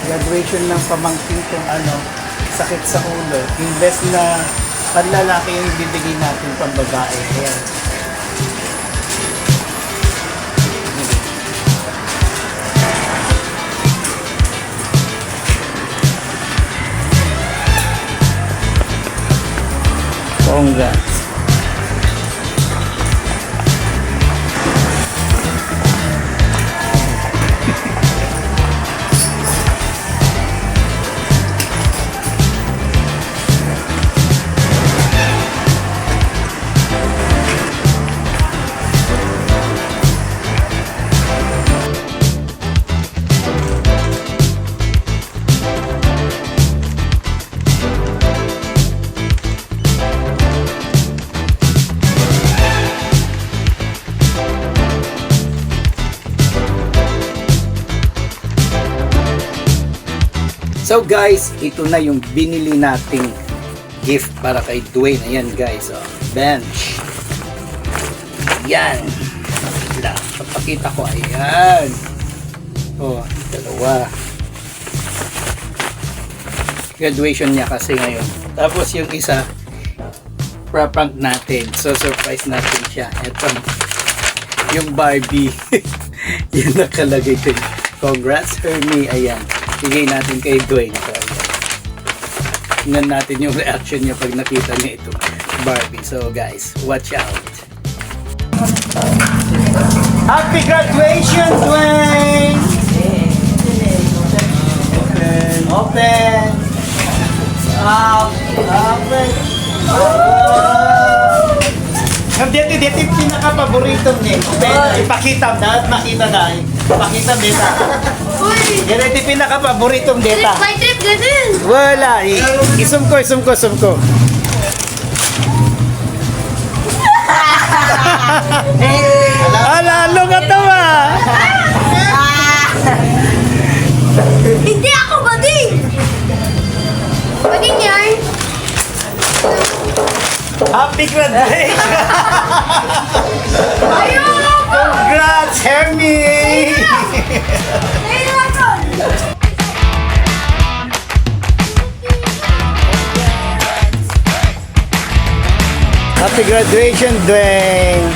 Graduation ng pamangkin kong sakit sa ulo. Invest na panlalaki yung bibigay natin pang babae. Ayan. Congrats. So guys, ito na yung binili nating gift para kay Dwayne. Ayan guys, bench. Ayan. Papakita ko, ayan. Dalawa. Graduation niya kasi ngayon. Tapos yung isa, pra-prank natin. So surprise natin siya. Ito, yung Barbie. Yan nakalagay din. Congrats Hermie. Ayan. Bigay natin kay Dwayne. So, tingnan natin yung reaction niya pag nakita niya ito Barbie. So guys, watch out. Happy graduation, Dwayne! Open! Open! Dito yung pinaka-paboritong niya. Ipakita na, makita na. Pakita beta. Yan ito yung pinaka-paboritong beta. May trip, ganun. Wala. Isum ko. Lalo ka tawa. Hindi ako bading. Bading yan. Happy graduation. Ayoko. Congrats, Hermie. Ayoko. Happy graduation, Dwayne.